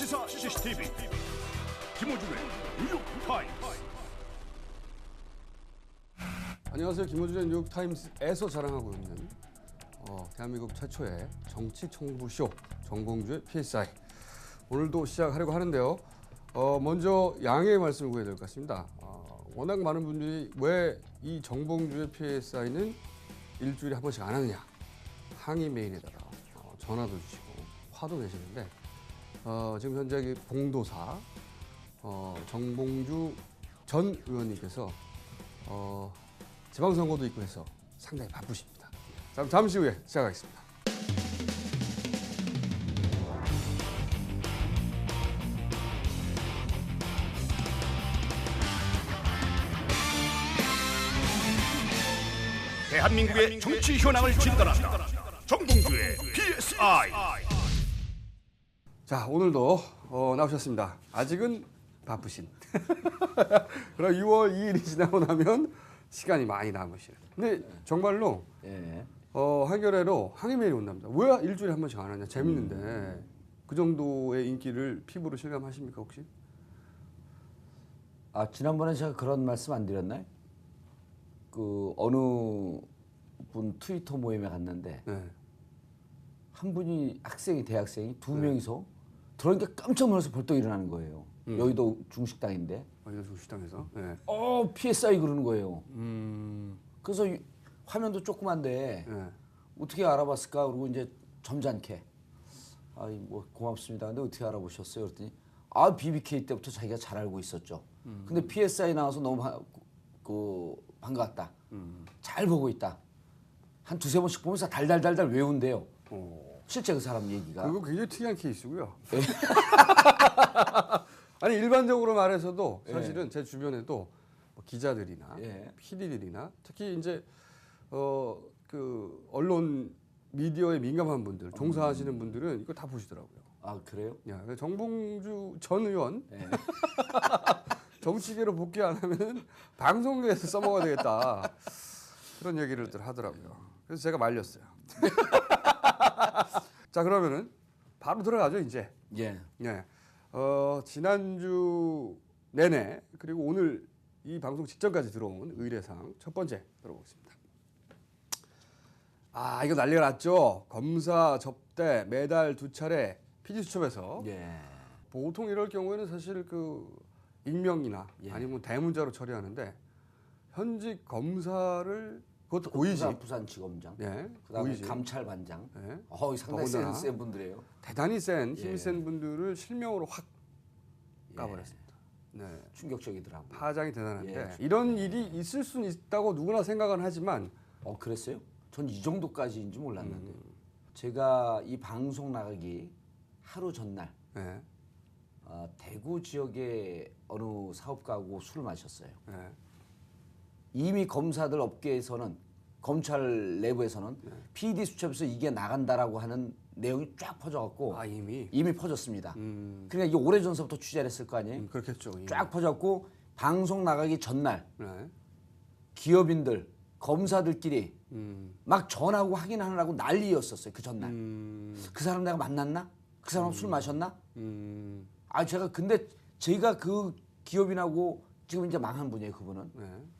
시사 CCTV 김호준의 뉴욕 타임스. 안녕하세요. 김호준의 뉴욕타임스에서 자랑하고 있는 대한민국 최초의 정치 청부쇼 정봉주의 PSI. 오늘도 시작하려고 하는데요. 먼저 양해의 말씀을 구해야 될 것 같습니다. 워낙 많은 분들이 왜 이 정봉주의 PSI는 일주일에 한 번씩 안 하느냐 항의 메일에다가 전화도 주시고 화도 내시는데 지금 현재 봉도사 정봉주 전 의원님께서 지방선거도 있고 해서 상당히 바쁘십니다. 잠시 후에 시작하겠습니다. 대한민국의 정치 현황을 진단한다. 정봉주의 PSI. 자, 오늘도 나오셨습니다. 아직은 바쁘신. 그럼 6월 2일이 지나고 나면 시간이 많이 남으시는. 근데 정말로 한겨레로 항의 메일이 온답니다. 왜 일주일에 한 번씩 안 하냐. 재밌는데 그 정도의 인기를 피부로 실감하십니까 혹시? 아, 지난번에 제가 그런 말씀 안 드렸나요? 그 어느 분 트위터 모임에 갔는데 한 분이 대학생이 두 명이서 들어오니까 깜짝 놀라서 벌떡 일어나는 거예요. 여의도 중식당인데. 여의도 중식당에서. PSI 그러는 거예요. 그래서 화면도 조그만데 어떻게 알아봤을까? 그러고 이제 점잖게 뭐 고맙습니다. 근데 어떻게 알아보셨어요? 그랬더니 BBK 때부터 자기가 잘 알고 있었죠. 근데 PSI 나와서 너무 반갑다. 잘 보고 있다. 한 두세 번씩 보면서 달달달달 외운대요. 실제 그 사람 얘기가. 그거 굉장히 특이한 케이스고요. 아니 일반적으로 말해서도 사실은 제 주변에도 뭐 기자들이나 PD들이나 특히 이제 그 언론 미디어에 민감한 분들 종사하시는 분들은 이거 다 보시더라고요. 아, 그래요? 야, 정봉주 전 의원 정치계로 복귀 안 하면은 방송계에서 써먹어야 되겠다. 그런 얘기를 하더라고요. 그래서 제가 말렸어요. 자, 그러면은 바로 들어가죠 이제. 지난주 내내 그리고 오늘 이 방송 직전까지 들어온 의례상 첫 번째 들어보겠습니다. 이거 난리가 났죠. 검사 접대 매달 2차례 PD 수첩에서. 보통 이럴 경우에는 사실 그 익명이나 아니면 대문자로 처리하는데 현직 검사를 그것도 고위직 부산지검장. 그다음에 고위직. 감찰반장. 상당히 센 분들이에요. 대단히 힘이 센 분들을 실명으로 확 까버렸습니다. 충격적이더라고요. 파장이 대단한데 이런 일이 있을 수는 있다고 누구나 생각은 하지만 그랬어요? 전 이 정도까지인지 몰랐는데 제가 이 방송 나가기 하루 전날 대구 지역의 어느 사업가하고 술을 마셨어요. 이미 검사들 업계에서는 검찰 내부에서는 PD 수첩에서 이게 나간다라고 하는 내용이 쫙 퍼져갖고 이미 퍼졌습니다. 그러니까 이게 오래전서부터 취재를 했을 거 아니에요? 그렇겠죠. 쫙 퍼졌고 방송 나가기 전날 기업인들 검사들끼리 막 전화하고 확인하느라고 난리였었어요. 그 전날. 그 사람 내가 만났나? 그 사람 술 마셨나? 근데 제가 그 기업인하고 지금 이제 망한 분이에요. 그분은.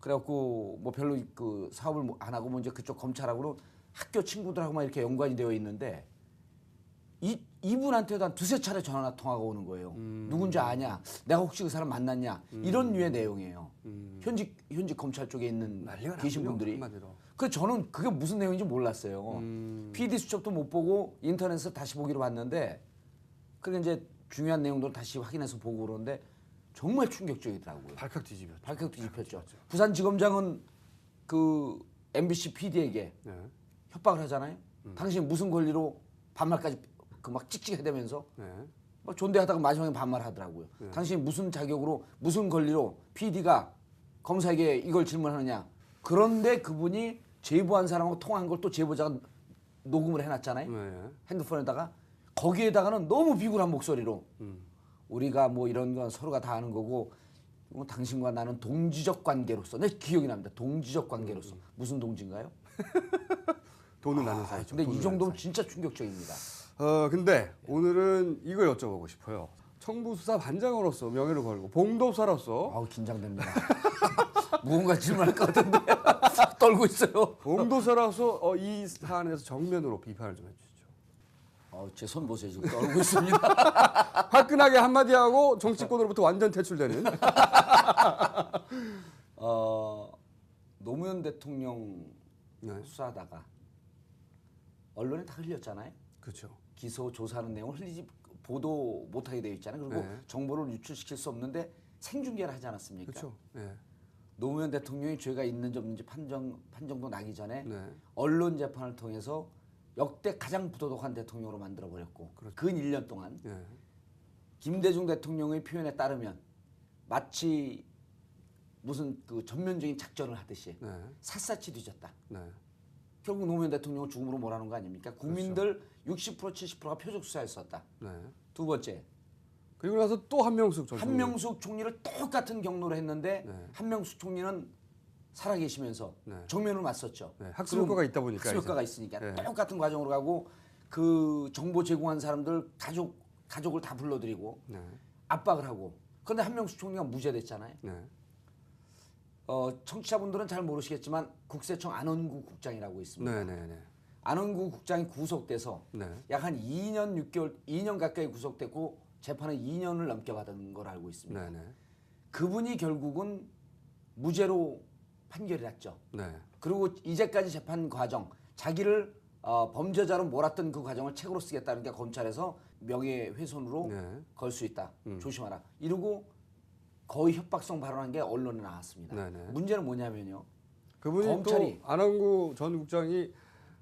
그래갖고 뭐 별로 그 사업을 안 하고 뭐 이제 그쪽 검찰하고는 학교 친구들하고만 이렇게 연관이 되어 있는데 이분한테도 한 두세 차례 전화 통화가 오는 거예요. 누군지 아냐? 내가 혹시 그 사람 만났냐? 이런 류의 내용이에요. 현직 검찰 쪽에 있는 계신 분들이. 그 저는 그게 무슨 내용인지 몰랐어요. PD 수첩도 못 보고 인터넷에서 다시 보기로 봤는데 그게 이제 중요한 내용들을 다시 확인해서 보고 그러는데 정말 충격적이더라고요. 발칵 뒤집혔죠. 부산지검장은 그 MBC PD에게 협박을 하잖아요. 당신 무슨 권리로 반말까지 막 찍찍해대면서 막 존대하다가 마지막에 반말하더라고요. 당신이 무슨 자격으로 무슨 권리로 PD가 검사에게 이걸 질문하느냐. 그런데 그분이 제보한 사람하고 통화한 걸 또 제보자가 녹음을 해놨잖아요. 핸드폰에다가 거기에다가는 너무 비굴한 목소리로 우리가 뭐 이런 건 서로가 다 아는 거고 뭐 당신과 나는 동지적 관계로서 내 기억이 납니다. 동지적 관계로서 무슨 동지인가요? 돈을 나눈 사이죠. 근데 이 정도면 진짜 충격적입니다. 근데 오늘은 이걸 여쭤보고 싶어요. 청부수사 반장으로서 명예를 걸고 봉도사로서 아우 긴장됩니다. 무언가 질문할 것 같은데 떨고 있어요. 봉도사로서 이 사안에서 정면으로 비판을 좀 해주시죠. 제 손 보세요. 지금 떨고 있습니다. 화끈하게 한마디 하고 정치권으로부터 완전 퇴출되는. 노무현 대통령 네. 수사하다가 언론에 다 흘렸잖아요. 그렇죠. 기소 조사하는 내용을 흘리지 보도 못하게 되어 있잖아요. 그리고 네. 정보를 유출시킬 수 없는데 생중계를 하지 않았습니까? 그렇죠. 네. 노무현 대통령이 죄가 있는지 없는지 판정도 나기 전에 네. 언론 재판을 통해서 역대 가장 부도덕한 대통령으로 만들어 버렸고 그렇죠. 근 1년 동안 네. 김대중 대통령의 표현에 따르면 마치 무슨 그 전면적인 작전을 하듯이 네. 샅샅이 뒤졌다. 네. 결국 노무현 대통령을 죽음으로 몰아넣은 거 아닙니까? 국민들 60% 70%가 표적 수사였었다. 네. 두 번째, 그리고 나서 또 한명숙 전 한명숙 총리를 똑같은 경로로 했는데 네. 한명숙 총리는 살아계시면서 네. 정면을 맞섰죠. 네. 학습 효과가 있다 보니까 학습 효과가 이제. 있으니까 네. 똑같은 과정으로 가고 그 정보 제공한 사람들 가족을 다 불러들이고 네. 압박을 하고. 그런데 한명숙 총리가 무죄됐잖아요. 네. 청취자분들은 잘 모르시겠지만 국세청 안원구 국장이라고 있습니다. 네. 네. 네. 안원구 국장이 구속돼서 네. 약 한 2년 6개월, 2년 가까이 구속됐고 재판은 2년을 넘게 받은 걸 알고 있습니다. 네. 네. 그분이 결국은 무죄로 판결이 났죠. 네. 그리고 이제까지 재판 과정, 자기를 범죄자로 몰았던 그 과정을 책으로 쓰겠다는 게 검찰에서 명예훼손으로 네. 걸 수 있다. 조심하라. 이러고 거의 협박성 발언한 게 언론에 나왔습니다. 네, 네. 문제는 뭐냐면요. 그분이 검찰이- 또 안원구 전 국장이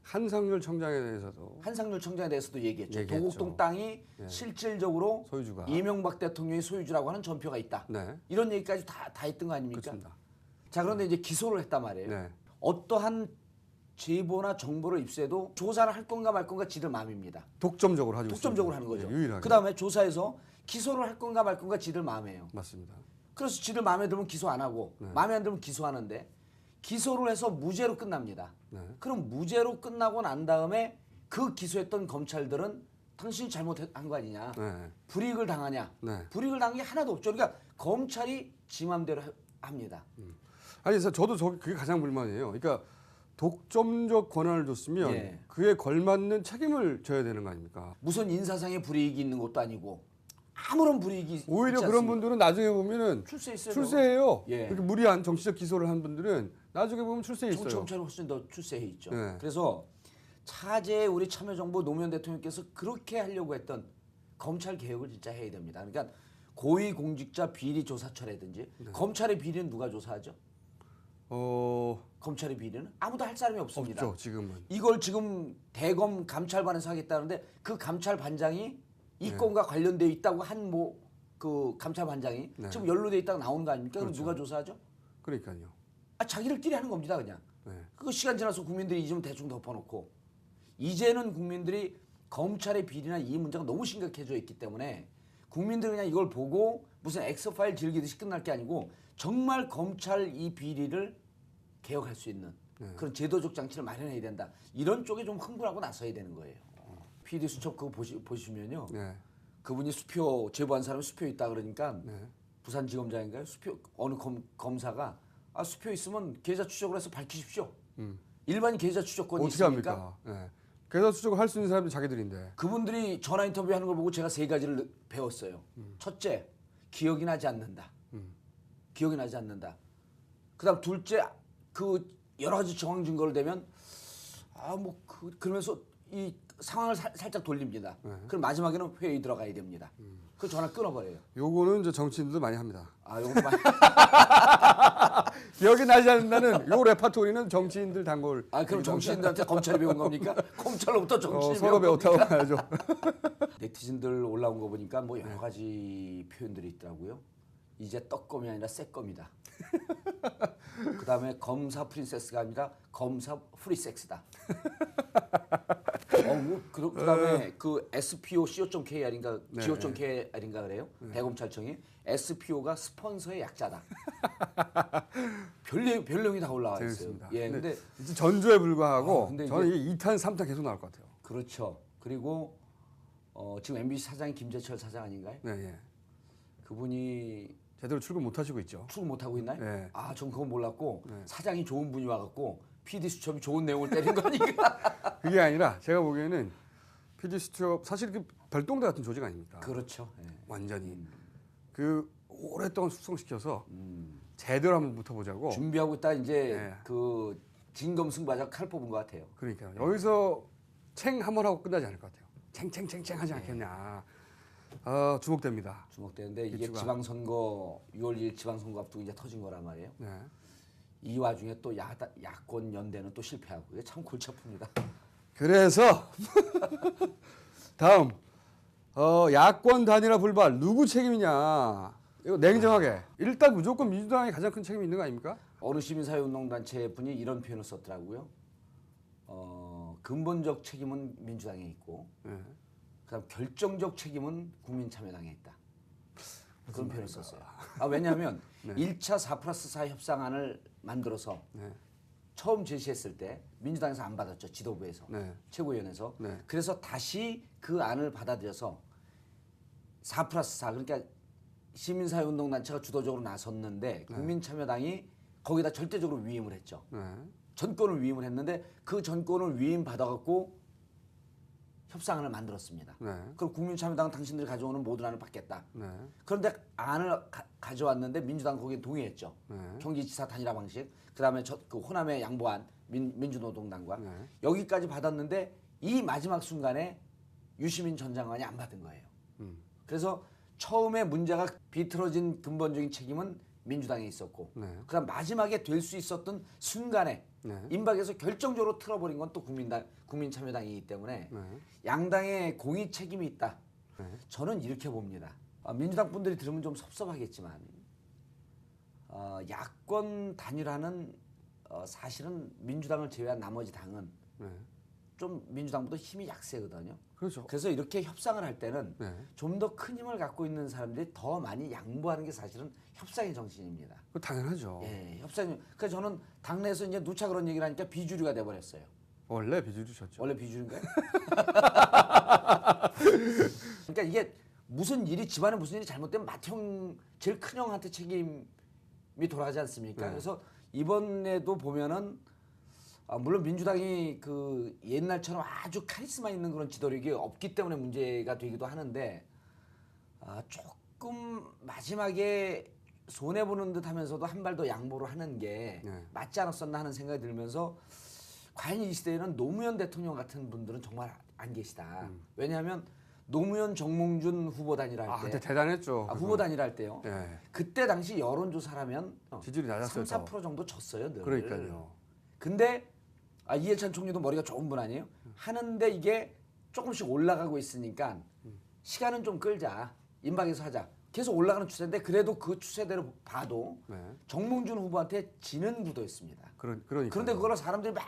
한상률 청장에 대해서도 한상률 청장에 대해서도 얘기했죠. 얘기했죠. 도곡동 땅이 실질적으로 소유주가. 이명박 대통령의 소유주라고 하는 전표가 있다. 네. 이런 얘기까지 다 했던 거 아닙니까? 그렇습니다. 자, 그런데 이제 기소를 했단 말이에요. 네. 어떠한 제보나 정보를 입수해도 조사를 할 건가 말 건가 지들 마음입니다. 독점적으로 하죠. 독점적으로 하는 거죠. 유일하게. 그 다음에 조사에서 기소를 할 건가 말 건가 지들 마음이에요. 맞습니다. 그래서 지들 마음에 들면 기소 안 하고 마음에 안 들면 기소하는데 기소를 해서 무죄로 끝납니다. 네. 그럼 무죄로 끝나고 난 다음에 그 기소했던 검찰들은 당신이 잘못한 거 아니냐. 네. 불이익을 당하냐. 네. 불이익을 당한 게 하나도 없죠. 그러니까 검찰이 지 맘대로 합니다. 아니, 저도 그게 가장 불만이에요. 그러니까 독점적 권한을 줬으면 예. 그에 걸맞는 책임을 져야 되는 거 아닙니까? 무슨 인사상의 불이익이 있는 것도 아니고 아무런 불이익이 오히려 있지 그런 않습니까? 분들은 나중에 보면은 출세했어요. 출세해요. 예. 그렇게 무리한 정치적 기소를 한 분들은 나중에 보면 출세해 있어요. 정치검찰이 훨씬 더 출세해 있죠. 네. 그래서 차제 우리 참여정부 노무현 대통령께서 그렇게 하려고 했던 검찰 개혁을 진짜 해야 됩니다. 그러니까 고위공직자 비리조사처라든지 검찰의 비리는 누가 조사하죠? 검찰의 비리는 아무도 할 사람이 없습니다. 없죠, 지금은. 이걸 지금 대검 감찰반에서 하겠다는데 그 감찰반장이 이 건과 관련되어 있다고 한 그 감찰반장이 지금 연루돼 있다가 나오는 거 아닙니까? 그럼 누가 조사하죠? 그러니까요. 자기들끼리 하는 겁니다, 그냥. 네. 그 시간 지나서 국민들이 잊으면 대충 덮어놓고 이제는 국민들이 검찰의 비리나 이 문제가 너무 심각해져 있기 때문에 국민들이 그냥 이걸 보고 무슨 엑스파일 즐기듯이 끝날 게 아니고 정말 검찰 이 비리를 개혁할 수 있는 그런 제도적 장치를 마련해야 된다. 이런 쪽에 좀 흥분하고 나서야 되는 거예요. PD 수첩 그거 보시면요. 네. 그분이 수표 제보한 사람이 수표 있다 그러니까 네. 부산지검장인가요? 수표 어느 검사가 수표 있으면 계좌 추적을 해서 밝히십시오. 일반 계좌 추적권이 어떻게 있으니까 합니까? 네. 계좌 추적을 할 수 있는 사람이 자기들인데. 그분들이 전화 인터뷰하는 걸 보고 제가 세 가지를 배웠어요. 첫째, 기억이 나지 않는다. 기억이 나지 않는다. 그다음 둘째, 그 여러 가지 정황 증거를 대면 그러면서 이 상황을 살짝 돌립니다. 그럼 마지막에는 회의 들어가야 됩니다. 그 전화 끊어버려요. 요거는 이제 정치인들도 많이 합니다. 요거 많이. 기억이 나지 않는다는 요 레파토리는 정치인들 단골. 그럼 정치인들한테 검찰이 배운 겁니까? 검찰로부터 정치인 서로 배운 배웠다고 겁니까? 봐야죠. 네티즌들 올라온 거 보니까 뭐 여러 가지 표현들이 있더라고요. 이제 떡검이 아니라 새검이다. 그다음에 검사 프린세스가 아니라 검사 프리섹스다. 그다음에 그 SPO co.kr인가 go.kr인가 그래요. 대검찰청이 SPO가 스폰서의 약자다. 별명이 다 올라와 있어요. 재밌습니다. 예, 근데 이제 전조에 불과하고 근데 저는 이게 2탄, 3탄 계속 나올 것 같아요. 그렇죠. 그리고 지금 MBC 사장이 김재철 사장 아닌가요? 네, 예. 그분이 제대로 출근 못 하시고 있죠. 출근 못 하고 있나요? 네. 아, 전 그건 몰랐고 네. 사장이 좋은 분이 와갖고 PD 수첩이 좋은 내용을 때린 거니까. 그게 아니라 제가 보기에는 PD 수첩 사실 그 별동대 같은 조직 아닙니까? 그렇죠. 예. 완전히 그 오랫동안 숙성시켜서 제대로 한번 붙어보자고. 준비하고 있다 이제 네. 그 진검승부하자 칼 뽑은 것 같아요. 그러니까요. 여기서 챙 한번 하고 끝나지 않을 것 같아요. 챙챙챙챙 하지 않겠냐. 주목됩니다. 주목되는데 이게 기추가. 지방선거 6월 2일 지방선거 앞두고 이제 터진 거란 말이에요. 네. 이 와중에 또 야권 연대는 또 실패하고 이게 참 골치 아픕니다. 그래서 다음 야권 단일화 불발 누구 책임이냐. 이거 냉정하게 일단 무조건 민주당이 가장 큰 책임이 있는 거 아닙니까? 어느 시민사회운동단체 분이 이런 표현을 썼더라고요. 근본적 책임은 민주당에 있고 네. 그다음 결정적 책임은 국민참여당에 있다. 그런 표현을 썼어요. 왜냐하면 네. 1차 4+4 협상안을 만들어서 네. 처음 제시했을 때 민주당에서 안 받았죠. 지도부에서. 네. 최고위원회에서. 네. 그래서 다시 그 안을 받아들여서 4+4 그러니까 시민사회운동단체가 주도적으로 나섰는데 국민참여당이 거기다 절대적으로 위임을 했죠. 네. 전권을 위임을 했는데 그 전권을 위임받아갖고 협상안을 만들었습니다. 네. 그럼 국민참여당은 당신들이 가져오는 모든 안을 받겠다. 네. 그런데 안을 가져왔는데 민주당 거기에 동의했죠. 네. 경기지사 단일화 방식, 그다음에 그 호남의 양보안 민주노동당과 네. 여기까지 받았는데 이 마지막 순간에 유시민 전 장관이 안 받은 거예요. 그래서 처음에 문제가 비틀어진 근본적인 책임은 민주당에 있었고, 네. 그다음 마지막에 될 수 있었던 순간에 네. 임박에서 결정적으로 틀어버린 건 또 국민참여당이기 때문에 네. 양당의 공의 책임이 있다. 네. 저는 이렇게 봅니다. 민주당 분들이 들으면 좀 섭섭하겠지만 야권 단일화는 사실은 민주당을 제외한 나머지 당은 네. 좀 민주당보다 힘이 약세거든요. 그렇죠. 그래서 이렇게 협상을 할 때는 네. 좀 더 큰 힘을 갖고 있는 사람들이 더 많이 양보하는 게 사실은 협상의 정신입니다. 그 당연하죠. 예, 협상. 그래서 저는 당내에서 이제 누차 그런 얘기를 하니까 비주류가 돼버렸어요. 원래 비주류셨죠. 원래 비주류인가요? 그러니까 이게 무슨 일이 집안에 무슨 일이 잘못되면 맏형 제일 큰 형한테 책임이 돌아가지 않습니까? 네. 그래서 이번에도 보면은 물론 민주당이 그 옛날처럼 아주 카리스마 있는 그런 지도력이 없기 때문에 문제가 되기도 하는데 조금 마지막에 손해 보는 듯하면서도 한 발 더 양보를 하는 게 네. 맞지 않았었나 하는 생각이 들면서 과연 이 시대에는 노무현 대통령 같은 분들은 정말 안 계시다. 왜냐하면 노무현 정몽준 후보 단일화 할 때, 그때 대단했죠. 후보 단일화 할 때요. 네. 그때 당시 여론조사라면 지지율이 낮았어요. 3, 4% 정도 졌어요. 늘. 그러니까요. 근데 이해찬 총리도 머리가 좋은 분 아니에요? 하는데 이게 조금씩 올라가고 있으니까 시간은 좀 끌자. 임박에서 하자. 계속 올라가는 추세인데 그래도 그 추세대로 봐도 네. 정몽준 후보한테 지는 구도였습니다. 그러니까. 그런데 그걸 사람들이 막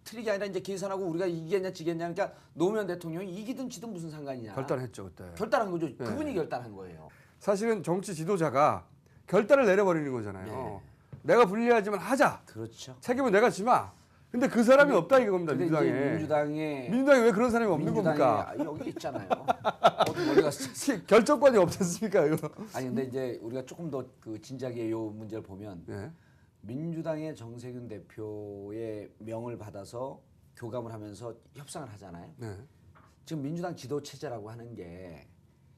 트릭이 아니라 이제 계산하고 우리가 이기겠냐 지겠냐 그러니까 노무현 대통령이 이기든 지든 무슨 상관이냐. 결단했죠 그때. 결단한 거죠. 그분이 결단한 거예요. 사실은 정치 지도자가 결단을 내려버리는 거잖아요. 네. 내가 불리하지만 하자. 그렇죠. 책임은 내가 지마. 근데 그 사람이 없다 이겁니다. 근데 민주당에. 이제 민주당에 왜 그런 사람이 없는 겁니까? 여기 있잖아요. 어디 멀리 갔어? 결정권이 없지 않습니까? 이거. 아니 근데 이제 우리가 조금 더 그 진지하게 이 문제를 보면 네. 민주당의 정세균 대표의 명을 받아서 교감을 하면서 협상을 하잖아요. 네. 지금 민주당 지도 체제라고 하는 게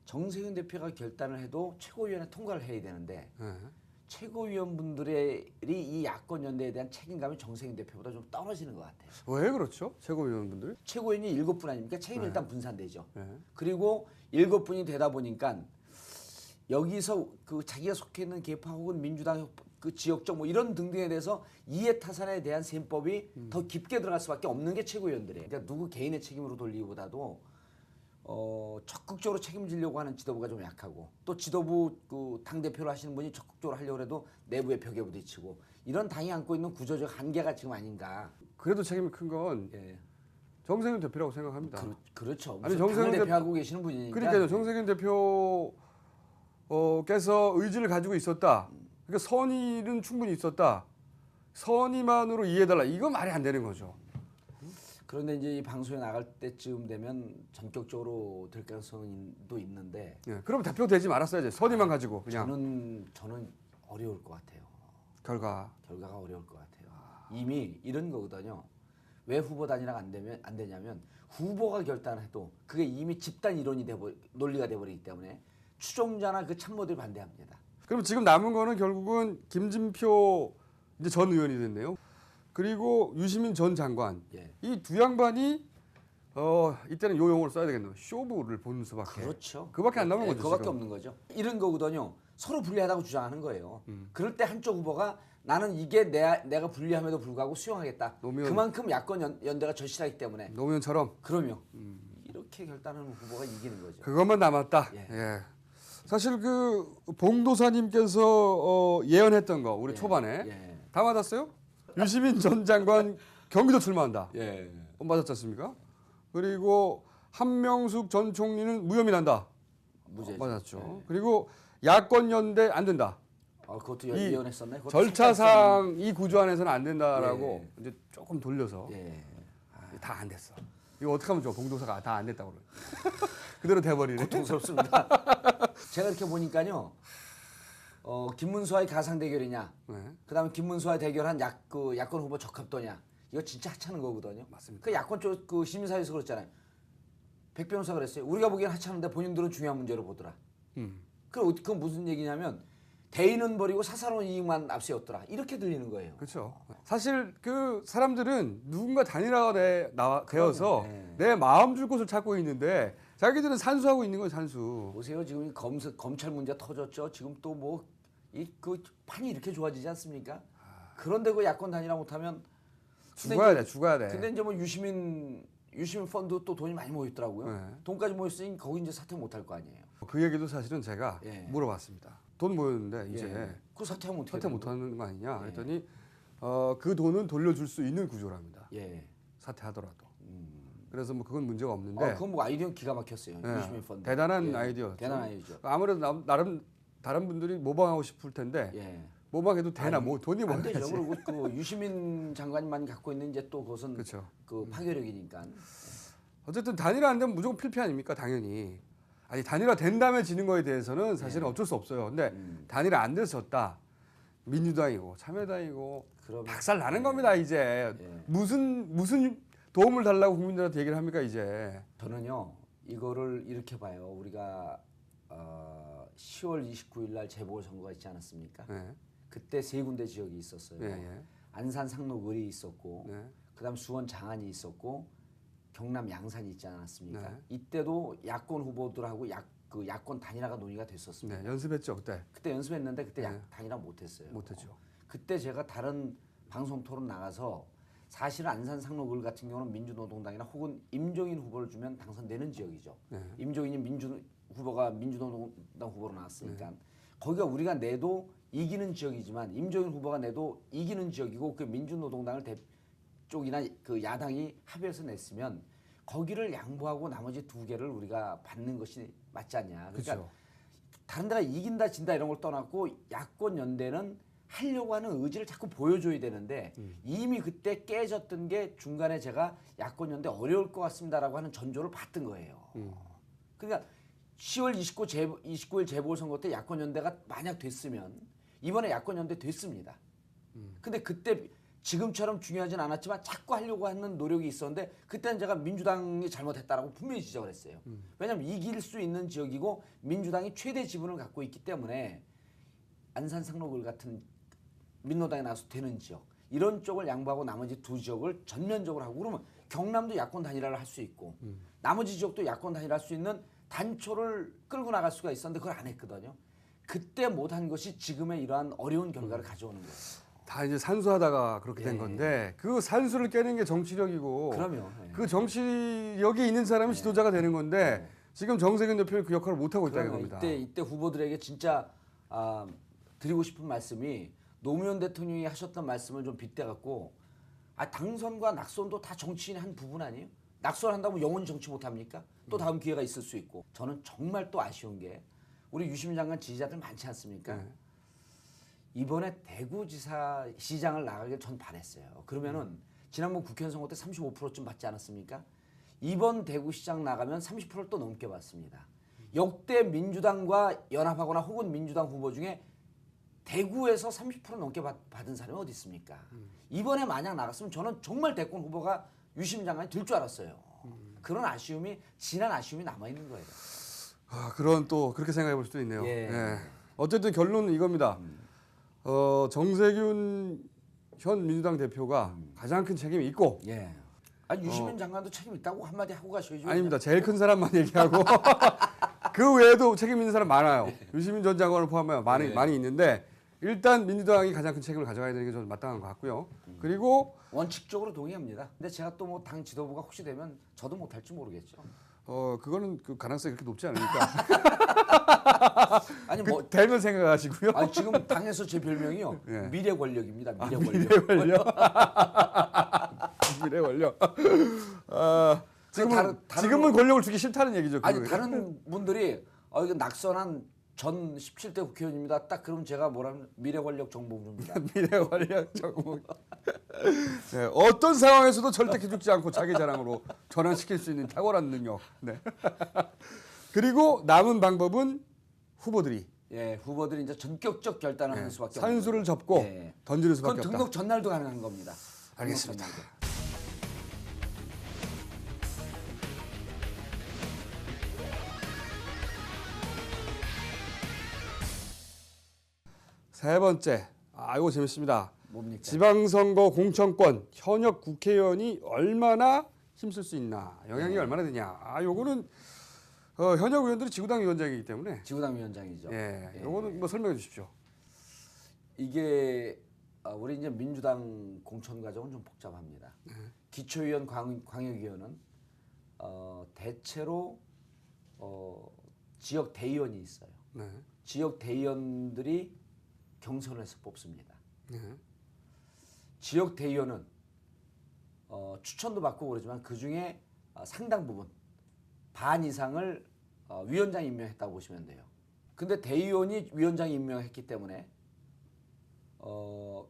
정세균 대표가 결단을 해도 최고위원회 통과를 해야 되는데 네. 최고위원분들이 이 야권 연대에 대한 책임감이 정세균 대표보다 좀 떨어지는 것 같아요. 왜 그렇죠? 최고위원분들이? 최고위원이 7분 아닙니까? 책임이 일단 분산되죠. 네. 그리고 7분이 되다 보니까 여기서 그 자기가 속해 있는 계파 혹은 민주당 그 지역적 뭐 이런 등등에 대해서 이해 타산에 대한 셈법이 더 깊게 들어갈 수밖에 없는 게 최고위원들이에요. 그러니까 누구 개인의 책임으로 돌리기보다도 적극적으로 책임지려고 하는 지도부가 좀 약하고 또 지도부 그 당 대표를 하시는 분이 적극적으로 하려고 해도 내부의 벽에 부딪히고 이런 당이 안고 있는 구조적 한계가 지금 아닌가. 그래도 책임이 큰 건 예. 정세균 대표라고 생각합니다. 그렇죠. 아니, 정세균 정세균 대표하고 계시는 분이니까. 그러니까요. 정세균 대표께서 의지를 가지고 있었다. 그러니까 선의는 충분히 있었다. 선의만으로 이해해달라. 이거 말이 안 되는 거죠. 그런데 이제 이 방송에 나갈 때쯤 되면 전격적으로 될 가능성도 있는데 예, 그럼 대표 되지 말았어야지. 선의만 가지고 그냥 저는 어려울 것 같아요. 결과가 어려울 것 같아요. 이미 이런 거거든요. 왜 후보 단일화가 안 되냐면 후보가 결단해도 그게 이미 집단 이론이 논리가 돼버리기 때문에 추종자나 그 참모들이 반대합니다. 그럼 지금 남은 거는 결국은 김진표 이제 전 의원이 됐네요. 그리고 유시민 전 장관. 예. 이 두 양반이 이때는 요 용어를 써야 되겠네요. 쇼부를 보는 수밖에. 그렇죠. 그밖에 안 남은 거죠. 그거밖에 지금. 없는 거죠. 이런 거거든요. 서로 불리하다고 주장하는 거예요. 그럴 때 한쪽 후보가 나는 이게 내가 불리함에도 불구하고 수용하겠다. 그만큼 야권 연대가 절실하기 때문에. 노무현처럼. 그러면 이렇게 결단하는 후보가 이기는 거죠. 그것만 남았다. 예. 예. 사실 그 봉도사님께서 예언했던 거 우리 초반에 예. 다 맞았어요? 유시민 전 장관 경기도 출마한다. 예. 맞았지 않습니까? 그리고 한명숙 전 총리는 무혐의 난다. 무죄죠. 맞았죠. 예. 그리고 야권 연대 안 된다. 그것도 이 예언했었네. 절차상 이 구조 안에서는 안 된다라고 예. 이제 조금 돌려서 예. 다 안 됐어. 이거 어떻게 하면 좋아? 봉도사가 다 안 됐다고 그래. 그대로 돼버리네. 고통스럽습니다. 제가 이렇게 보니까요. 김문수와의 가상 대결이냐, 네. 그다음에 김문수와 대결한 야권 후보 적합도냐, 이거 진짜 하찮은 거거든요. 맞습니다. 그 야권 쪽 그 시민사회에서 그랬잖아요. 백 변호사가 그랬어요. 우리가 보기엔 하찮은데 본인들은 중요한 문제로 보더라. 그건 무슨 얘기냐면 대의는 버리고 사사로운 이익만 앞세웠더라. 이렇게 들리는 거예요. 그렇죠. 사실 그 사람들은 누군가 단일화가 되어서 네. 내 마음 줄 곳을 찾고 있는데 자기들은 산수하고 있는 건 산수. 보세요. 지금 검찰 문제 터졌죠. 지금 또 뭐 그 판이 이렇게 좋아지지 않습니까? 그런데 그 야권 단일화 못하면 죽어야 돼. 근데 이제 뭐 유시민 펀드 또 돈이 많이 모였더라고요. 네. 돈까지 모였으니 거기 이제 사퇴 못할 거 아니에요. 그 얘기도 사실은 제가 예. 물어봤습니다. 돈 모였는데 이제 예. 그 사퇴하면 어떻게 사퇴 되는 못하는 거 아니냐? 예. 그랬더니 그 돈은 돌려줄 수 있는 구조랍니다. 예. 사퇴하더라도. 그래서 뭐 그건 문제가 없는데 그건 뭐 아이디어 기가 막혔어요. 예. 유시민 펀드. 대단한 예. 아이디어죠. 대단한 아이디어죠. 아무래도 나름 다른 분들이 모방하고 싶을 텐데 예. 모방해도 되나? 뭐 돈이 안 뭐야지. 되죠. 그리고 그 유시민 장관만 갖고 있는 이제 또 그것은 그렇죠. 그 파괴력이니까. 어쨌든 단일화 안 되면 무조건 필패 아닙니까? 당연히. 아니 단일화 된 다음에 지는 거에 대해서는 사실은 어쩔 수 없어요. 근데 단일화 안 돼서 졌다. 민주당이고 참여당이고 그러면 박살 나는 겁니다 이제. 예. 무슨 도움을 달라고 국민들한테 얘기를 합니까 이제. 저는요 이거를 이렇게 봐요. 우리가 10월 29일 날 재보궐선거가 있지 않았습니까? 네. 그때 세 군데 지역이 있었어요. 예, 예. 안산 상록을이 있었고, 네. 그다음 수원 장안이 있었고, 경남 양산이 있지 않았습니까? 네. 이때도 야권 후보들하고 야권 단일화가 논의가 됐었습니다. 네, 연습했죠 그때. 그때 연습했는데 그때 네. 단일화 못했어요. 못했죠. 그때 제가 다른 방송 토론 나가서 사실 안산 상록을 같은 경우는 민주노동당이나 혹은 임종인 후보를 주면 당선되는 지역이죠. 네. 임종인이 후보가 민주노동당 후보로 나왔으니까 네. 거기가 우리가 내도 이기는 지역이지만 임종인 후보가 내도 이기는 지역이고 그 민주노동당을 쪽이나 그 야당이 합의해서 냈으면 거기를 양보하고 나머지 두 개를 우리가 받는 것이 맞지 않냐. 그러니까 그렇죠. 다른 데가 이긴다 진다 이런 걸 떠났고 야권 연대는 하려고 하는 의지를 자꾸 보여줘야 되는데 이미 그때 깨졌던 게 중간에 제가 야권 연대 어려울 것 같습니다라고 하는 전조를 받던 거예요. 그러니까 10월 29일 재보궐선거 때 야권 연대가 만약 됐으면 이번에 야권 연대 됐습니다. 근데 그때 지금처럼 중요하진 않았지만 자꾸 하려고 하는 노력이 있었는데 그때는 제가 민주당이 잘못했다라고 분명히 지적을 했어요. 왜냐하면 이길 수 있는 지역이고 민주당이 최대 지분을 갖고 있기 때문에 안산 상록을 같은 민노당에 나와서 되는 지역 이런 쪽을 양보하고 나머지 두 지역을 전면적으로 하고 그러면 경남도 야권 단일화를 할 수 있고 나머지 지역도 야권 단일화할 수 있는 단초를 끌고 나갈 수가 있었는데 그걸 안 했거든요. 그때 못한 것이 지금의 이러한 어려운 결과를 가져오는 거예요. 다 이제 산수하다가 그렇게 된 예. 건데 그 산수를 깨는 게 정치력이고 그럼요. 예. 그 정치력이 있는 사람이 지도자가 되는 건데 지금 정세균 대표는 그 역할을 못 하고 있다는 겁니다. 이때 후보들에게 진짜 드리고 싶은 말씀이 노무현 대통령이 하셨던 말씀을 좀 빗대갖고 당선과 낙선도 다 정치인의 한 부분 아니에요? 낙선한다고 영원히 정치 못합니까? 또 다음 기회가 있을 수 있고 저는 정말 또 아쉬운 게 우리 유시민 장관 지지자들 많지 않습니까? 이번에 대구지사 시장을 나가길 전 바랬어요. 그러면은 지난번 국회의원 선거 때 35%쯤 받지 않았습니까? 이번 대구시장 나가면 30%를 또 넘게 받습니다. 역대 민주당과 연합하거나 혹은 민주당 후보 중에 대구에서 30% 넘게 받은 사람이 어디 있습니까? 이번에 만약 나갔으면 저는 정말 대권 후보가 유시민 장관이 될 줄 알았어요. 그런 아쉬움이 지난 아쉬움이 남아 있는 거예요. 아, 그런 또 그렇게 생각해 볼 수도 있네요. 예. 예. 어쨌든 결론은 이겁니다. 정세균 현 민주당 대표가 가장 큰 책임이 있고 예. 아니 유시민 장관도 책임 있다고 한마디 하고 가셔야죠. 아닙니다. 제일 큰 사람만 얘기하고 그 외에도 책임 있는 사람 많아요. 유시민 전 장관을 포함하면 많이 있는데 일단 민주당이 가장 큰 책임을 가져가야 되는 게 저는 마땅한 것 같고요. 그리고 원칙적으로 동의합니다. 근데 제가 또 뭐 당 지도부가 혹시 되면 저도 못할지 모르겠죠. 그거는 그 가능성이 그렇게 높지 않으니까 아니 그 되면 생각하시고요. 아니 지금 당에서 제 별명이요. 예. 미래 권력입니다. 미래 권력. 미래 권력. 미래 권력. 지금은 권력을 주기 싫다는 얘기죠. 아니 그거예요. 다른 분들이 이거 낙선한 전 17대 국회의원입니다. 딱 그럼 제가 뭐라면 미래 권력 정보부입니다. 미래 권력 정보. 네, 어떤 상황에서도 절대 기죽지 않고 자기 자랑으로 전환시킬 수 있는 탁월한 능력. 네. 그리고 남은 방법은 후보들이 예, 후보들이 이제 전격적 결단을 하는 수밖에 없는 산수를 거죠. 접고 예. 던지는 수밖에 그건 없다. 등록 전날도 가능한 겁니다. 알겠습니다. 등록 전날도. 세 번째, 이거 재밌습니다. 뭡니까? 지방선거 공천권 현역 국회의원이 얼마나 힘쓸 수 있나, 영향이 얼마나 되냐. 요거는 현역 의원들이 지구당 위원장이기 때문에 지구당 위원장이죠. 요거는 뭐 설명해 주십시오. 이게 우리 이제 민주당 공천 과정은 좀 복잡합니다. 기초의원, 광역의원은 대체로 지역 대의원이 있어요. 네. 지역 대의원들이 경선을 해서 뽑습니다. 네. 지역 대의원은 추천도 받고 그러지만 그 중에 상당 부분 반 이상을 위원장 임명했다고 보시면 돼요. 근데 대의원이 위원장 임명했기 때문에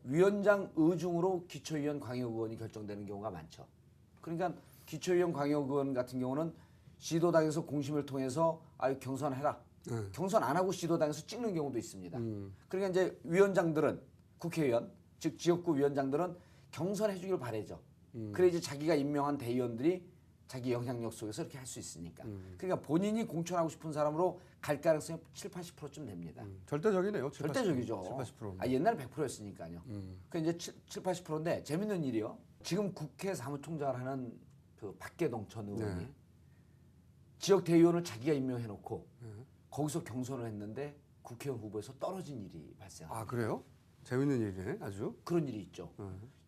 위원장 의중으로 기초의원 광역의원이 결정되는 경우가 많죠. 그러니까 기초의원 광역의원 같은 경우는 시도당에서 공심을 통해서 경선해라. 경선 안 하고 시도당에서 찍는 경우도 있습니다. 그러니까 이제 위원장들은 국회의원, 즉 지역구 위원장들은 경선해 주길 바라죠. 그래 이제 자기가 임명한 대의원들이 자기 영향력 속에서 이렇게 할 수 있으니까. 그러니까 본인이 공천하고 싶은 사람으로 갈 가능성이 7, 80%쯤 됩니다. 절대적이네요. 7, 절대적이죠. 80%. 옛날에 100%였으니까요. 그 이제 7, 80%인데 재밌는 일이요. 지금 국회 사무총장을 하는 그 박계동 전 의원이 지역 대의원을 자기가 임명해 놓고 거기서 경선을 했는데 국회의원 후보에서 떨어진 일이 발생합니다. 그래요? 재밌는 일이네, 아주. 그런 일이 있죠.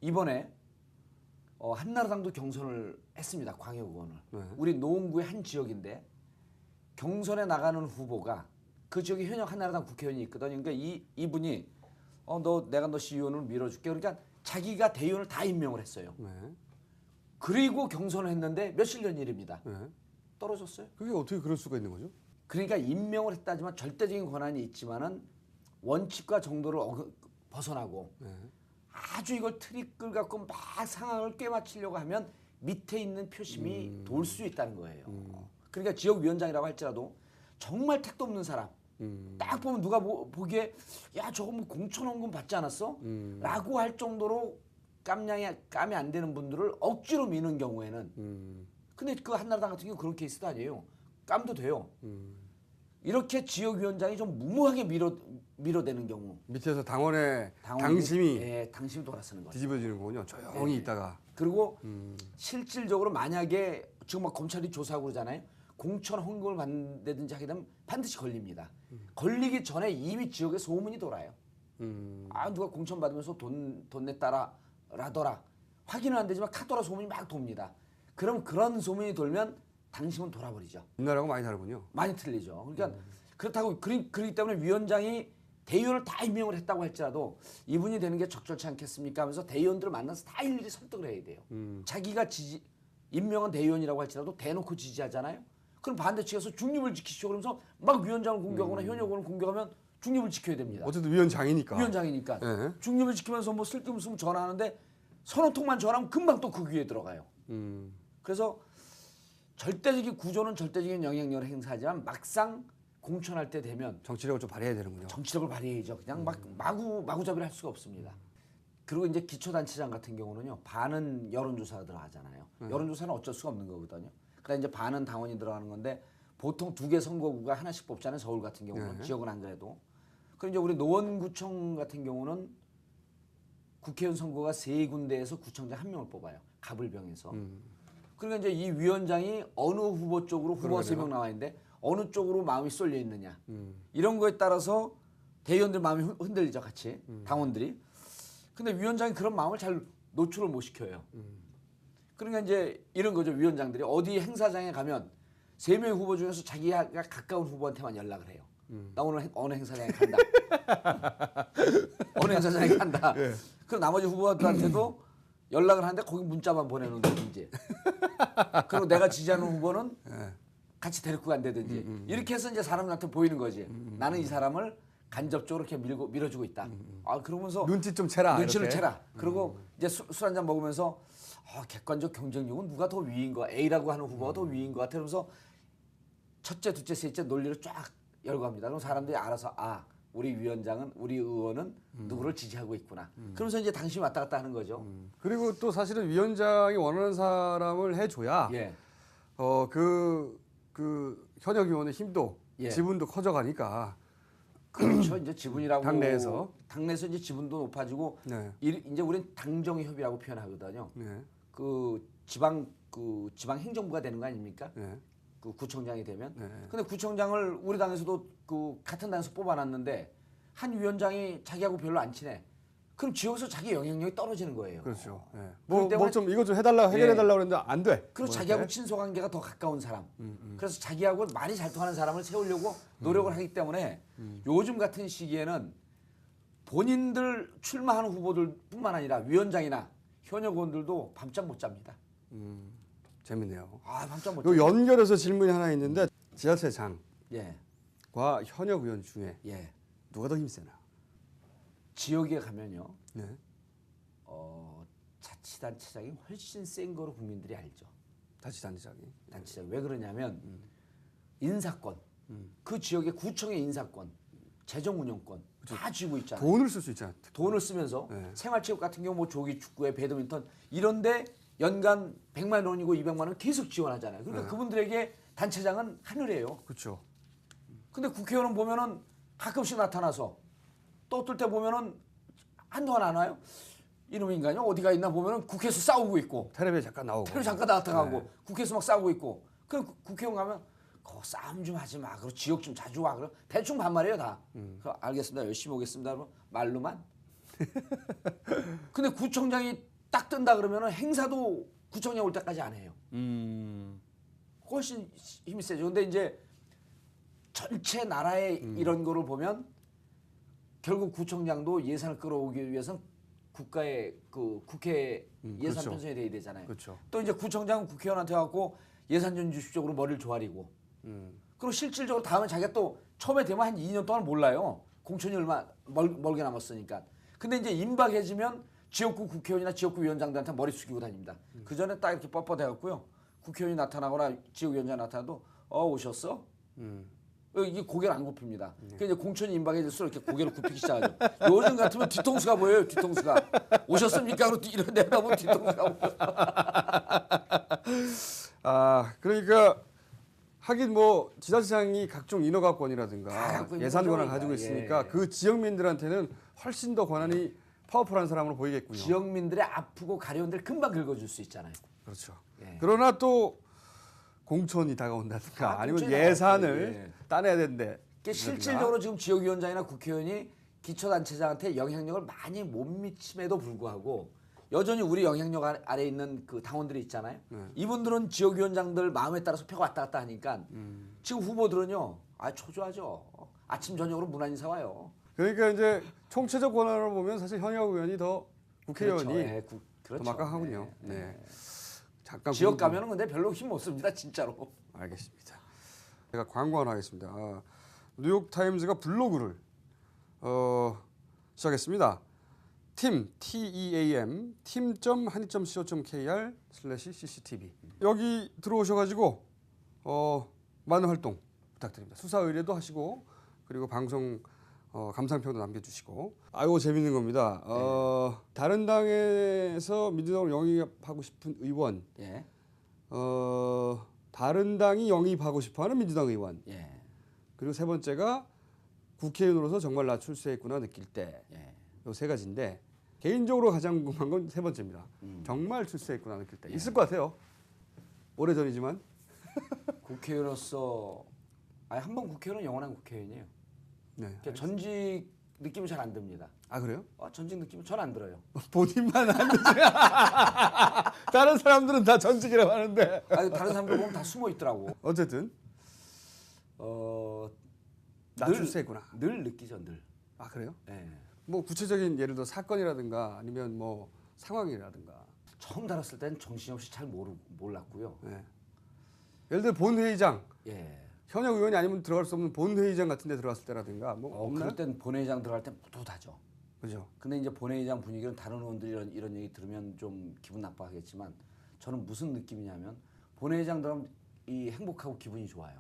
이번에 한나라당도 경선을 했습니다. 광역의원을. 우리 노원구의 한 지역인데 경선에 나가는 후보가 그 지역에 현역 한나라당 국회의원이 있거든요. 그러니까 이분이 내가 너 시의원을 밀어줄게. 그러니까 자기가 대의원을 다 임명을 했어요. 그리고 경선을 했는데 며칠 전 일입니다. 떨어졌어요. 그게 어떻게 그럴 수가 있는 거죠? 그러니까 임명을 했다지만 절대적인 권한이 있지만은 원칙과 정도를 벗어나고 아주 이걸 트릭을 갖고 막 상황을 꿰맞추려고 하면 밑에 있는 표심이 돌 수 있다는 거예요. 그러니까 지역위원장이라고 할지라도 정말 택도 없는 사람 딱 보면 누가 보기에 야 저거 뭐 공천원금 받지 않았어? 라고 할 정도로 깜이 안 되는 분들을 억지로 미는 경우에는 근데 그 한나라당 같은 경우 그런 케이스도 아니에요. 깜도 돼요. 이렇게 지역위원장이 좀 무모하게 밀어대는 경우 밑에서 당원의 당심이 당심이 돌아서는 거죠. 뒤집어지는군요. 조용히 있다가. 그리고 실질적으로 만약에 지금 막 검찰이 조사하고 그러잖아요. 공천 헌금을 받는다든지 하게 되면 반드시 걸립니다. 걸리기 전에 이미 지역에 소문이 돌아요. 누가 공천 받으면서 돈 냈다라더라. 확인은 안 되지만 카더라 소문이 막 돕니다. 그럼 그런 소문이 돌면 당심은 돌아버리죠. 옛날하고 많이 다르군요. 많이 틀리죠. 그러니까 그렇다고 그렇기 때문에 위원장이 대의원을 다 임명을 했다고 할지라도 이분이 되는 게 적절치 않겠습니까 하면서 대의원들을 만나서 다 일일이 설득을 해야 돼요. 자기가 임명한 대의원이라고 할지라도 대놓고 지지하잖아요. 그럼 반대 측에서 중립을 지키시오 그러면서 막 위원장을 공격하거나 현역원을 공격하면 중립을 지켜야 됩니다. 어쨌든 위원장이니까. 위원장이니까. 중립을 지키면서 뭐 쓸데없으면 전화하는데 서너 통만 전하면 금방 또 그 귀에 들어가요. 그래서 절대적인 구조는 절대적인 영향력을 행사하지만 막상 공천할 때 되면 정치력을 좀 발휘해야 되는군요. 정치력을 발휘해야죠. 그냥 막 마구잡이를 할 수가 없습니다. 그리고 이제 기초단체장 같은 경우는요, 반은 여론조사가 들어가잖아요. 여론조사는 어쩔 수가 없는 거거든요. 그다음 이제 반은 당원이 들어가는 건데 보통 2개 선거구가 하나씩 뽑잖아요. 서울 같은 경우는 지역은 안 그래도. 그리고 이제 우리 노원구청 같은 경우는 국회의원 선거가 3군데에서 구청장 1명을 뽑아요. 갑을병에서. 그러니까 이제 이 위원장이 어느 후보 쪽으로 후보가 3명 나와 있는데 어느 쪽으로 마음이 쏠려 있느냐. 이런 거에 따라서 대의원들 마음이 흔들리죠, 같이. 당원들이. 근데 위원장이 그런 마음을 잘 노출을 못 시켜요. 그러니까 이제 이런 거죠. 위원장들이 어디 행사장에 가면 3명의 후보 중에서 자기가 가까운 후보한테만 연락을 해요. 나 오늘 어느 행사장에 간다. 어느 행사장에 간다. 예. 그럼 나머지 후보들한테도 연락을 하는데 거기 문자만 보내는 거든지. 그리고 내가 지지하는 후보는 같이 데리고 간다든지. 이렇게 해서 이제 사람들한테 보이는 거지. 나는 이 사람을 간접적으로 이렇게 밀어주고 있다. 아 그러면서 눈치 좀 채라. 눈치를 이렇게. 채라. 그리고 이제 술 한잔 먹으면서 객관적 경쟁력은 누가 더 위인 거야? A라고 하는 후보가 더 위인 것 같아. 그러면서 첫째, 둘째, 셋째 논리를 쫙 열고 합니다. 그럼 사람들이 알아서 우리 위원장은 우리 의원은 누구를 지지하고 있구나. 그러면서 이제 당신이 왔다 갔다 하는 거죠. 그리고 또 사실은 위원장이 원하는 사람을 해줘야 예. 그 현역 의원의 힘도 예. 지분도 커져가니까. 그렇죠. 이제 지분이라고 당내에서 이제 지분도 높아지고 네. 이제 우리는 당정의 협의라고 표현하거든요. 네. 그 지방 행정부가 되는 거 아닙니까? 네. 그 구청장이 되면. 네. 근데 구청장을 우리 당에서도 그 같은 당에서 뽑아놨는데 한 위원장이 자기하고 별로 안 친해. 그럼 지역에서 자기 영향력이 떨어지는 거예요. 그렇죠. 예. 그렇기 때문에 뭐 좀 이거 좀 해결해달라고 그랬는데 안 돼. 그리고 뭐 자기하고 이렇게. 친소 관계가 더 가까운 사람. 그래서 자기하고 말이 잘 통하는 사람을 세우려고 노력을 하기 때문에 요즘 같은 시기에는 본인들 출마하는 후보들뿐만 아니라 위원장이나 현역 의원들도 밤잠 못 잡니다. 재밌네요. 밤잠 못 요 잡니다. 연결해서 질문이 하나 있는데 지자체장과 예. 현역 의원 중에 예. 누가 더 힘세나? 지역에 가면요. 네. 자치단체장이 훨씬 센 거로 국민들이 알죠. 자치단체장이. 단체장 왜 그러냐면 인사권, 그 지역의 구청의 인사권, 재정 운영권 다 쥐고 있잖아요. 돈을 쓸 수 있잖아. 돈을 쓰면서 네. 생활체육 같은 경우 뭐 조기 축구에 배드민턴 이런데 연간 100만 원이고 200만 원 계속 지원하잖아요. 그러니까 그분들에게 단체장은 하늘이에요. 그렇죠. 근데 국회의원은 보면은 가끔씩 나타나서 또 어떨 때 보면은 한동안 안 와요. 이놈 인간이 어디가 있나 보면은 국회에서 싸우고 있고 텔레비에 잠깐 나오고. 테레비 잠깐 나타나고 국회에서 막 싸우고 있고 그럼 국회의원 가면 거 싸움 좀 하지 마. 그리고 지역 좀 자주 와. 그럼 대충 반말이에요 다. 그럼 알겠습니다. 열심히 오겠습니다. 그러면 말로만. 근데 구청장이 딱 뜬다 그러면은 행사도 구청장 올 때까지 안 해요. 훨씬 힘이 세죠. 근데 이제 전체 나라의 이런 거를 보면 결국 구청장도 예산을 끌어오기 위해서는 국가의 그 국회 예산 그렇죠. 편성이 돼야 되잖아요. 그렇죠. 또 이제 구청장은 국회의원한테 갖고 예산 좀 주십시오로 머리를 조아리고. 그리고 실질적으로 다음에 자기가 또 처음에 되면 한 2년 동안 몰라요. 공천이 얼마 멀게 남았으니까. 근데 이제 임박해지면 지역구 국회의원이나 지역구 위원장들한테 머리 숙이고 다닙니다. 그 전에 딱 이렇게 뻣뻣해갖고요. 국회의원이 나타나거나 지역위원장이 나타나도 오셨어? 이게 고개를 안 굽힙니다. 그러니까 이제 공천이 임박해질수록 이렇게 고개를 굽히기 시작하죠. 요즘 같으면 뒤통수가 보여요. 뒤통수가. 오셨습니까? 그러고 이런 데다 보면 뒤통수가 보여요. 그러니까 하긴 뭐 지자체장이 각종 인허가권이라든가 갖고 예산 있는 권한을 거죠. 가지고 있으니까 예. 그 지역민들한테는 훨씬 더 권한이 파워풀한 사람으로 보이겠군요. 지역민들의 아프고 가려운 데를 금방 긁어줄 수 있잖아요. 그렇죠. 예. 그러나 또 공천이 다가온다든가 아니면 공천이 예산을 나왔죠. 예. 따내야 되는데 그러니까 실질적으로 지금 지역위원장이나 국회의원이 기초단체장한테 영향력을 많이 못 미침에도 불구하고 여전히 우리 영향력 아래에 있는 그 당원들이 있잖아요. 이분들은 지역위원장들 마음에 따라서 표가 왔다 갔다 하니까 지금 후보들은요. 초조하죠. 아침 저녁으로 문안 인사 와요. 그러니까 이제 총체적 권한으로 보면 사실 현역 의원이 더 국회의원이 그렇죠. 예, 더 그렇죠. 막강하군요. 네, 네. 잠깐 지역 가면은 근데 별로 힘 못 씁니다. 진짜로. 알겠습니다. 제가 광고 하나 하겠습니다. 뉴욕 타임즈가 블로그를 시작했습니다. team team.한이.co.kr/cctv 여기 들어오셔가지고 많은 활동 부탁드립니다. 수사 의뢰도 하시고 그리고 방송 감상평도 남겨주시고 아이고 재밌는 겁니다. 다른 당에서 민주당으로 영입하고 싶은 의원, 예. 다른 당이 영입하고 싶어하는 민주당 의원, 예. 그리고 세 번째가 국회의원으로서 정말 나 출세했구나 느낄 때, 예. 요 세 가지인데 개인적으로 가장 궁금한 건 세 번째입니다. 정말 출세했구나 느낄 때 있을 것 같아요. 오래 전이지만 국회의원으로서 한 번 국회의원은 영원한 국회의원이에요. 네. 그러니까 전직 느낌이 잘 안 듭니다. 아 그래요? 전직 느낌은 전 안 들어요. 본인만 안 되지. 다른 사람들은 다 전직이라고 하는데. 다른 사람들 보면 다 숨어 있더라고. 어쨌든 나 늘- 출세했구나. 늘 느끼죠, 늘. 아 그래요? 예. 뭐 구체적인 예를 들어 사건이라든가 아니면 뭐 상황이라든가. 처음 달았을 때는 정신없이 잘 몰랐고요. 네. 예를 들어 본회의장 예. 현역 의원이 아니면 들어갈 수 없는 본회의장 같은 데 들어갔을 때라든가 뭐 없나요? 그럴 땐 본회의장 들어갈 때 뿌듯하죠. 그죠? 근데 이제 본회의장 분위기는 다른 의원들이 이런 얘기 들으면 좀 기분 나빠하겠지만 저는 무슨 느낌이냐면 본회의장 들어가면 이 행복하고 기분이 좋아요.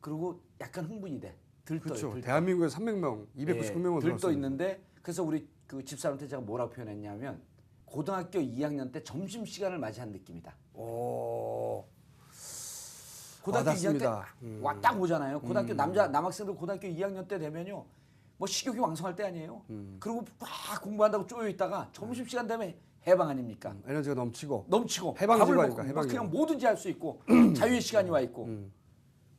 그리고 약간 흥분이 돼. 들떠요. 그렇죠. 들떠. 대한민국에 300명, 299명은 들떠 있는데 그래서 우리 그 집사람한테 제가 뭐라고 표현했냐면 고등학교 2학년 때 점심 시간을 맞이한 느낌이다. 오. 고등학교 2학년 때 와닿습니다. 딱 오잖아요. 고등학교 남학생들 고등학교 2학년 때 되면요. 뭐 식욕이 왕성할 때 아니에요. 그리고 막 공부한다고 쪼여 있다가 점심 시간 되면 해방 아닙니까? 에너지가 넘치고. 넘치고 해방지가 밥을 아닙니까? 먹고 막 해방이고. 그냥 뭐든지 할 수 있고 자유의 시간이 와 있고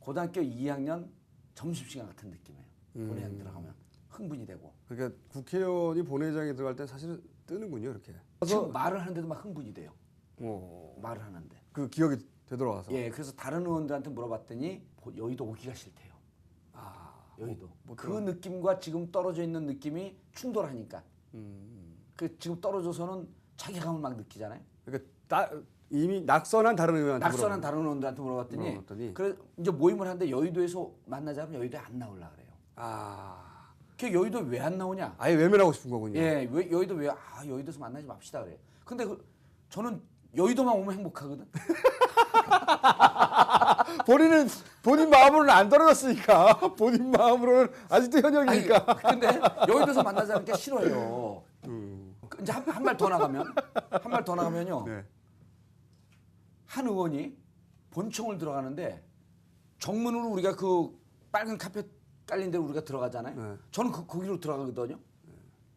고등학교 2학년 점심 시간 같은 느낌이에요. 본회의장 들어가면 흥분이 되고 그러니까 국회의원이 본회의장에 들어갈 때 사실은 뜨는군요, 이렇게. 지금 말을 하는데도 막 흥분이 돼요. 오. 말을 하는데. 그 기억이 되돌아와서. 예, 그래서 다른 의원들한테 물어봤더니 여의도 오기가 싫대요. 여의도. 그 느낌과 지금 떨어져 있는 느낌이 충돌하니까. 그 지금 떨어져서는 자괴감을 막 느끼잖아요. 그러니까 이미 낙선한 다른 의원한테 낙선한 다른 의원들한테 물어봤더니 그래 이제 모임을 하는데 여의도에서 만나자면 여의도에 안 나오려 그래요. 그 여의도 왜 안 나오냐? 아예 외면하고 싶은 거군요. 예, 왜 여의도 여의도에서 만나지 맙시다 그래요. 근데 저는 여의도만 오면 행복하거든. 본인 마음으로는 안 떨어졌으니까 본인 마음으로는 아직도 현역이니까. 근데 여의도에서 만나자는 게 싫어요. 이제 한 발 더 나가면요. 네. 한 의원이 본청을 들어가는데 정문으로 우리가 그 빨간 카펫 깔린 데로 우리가 들어가잖아요. 네. 저는 거기로 들어가거든요.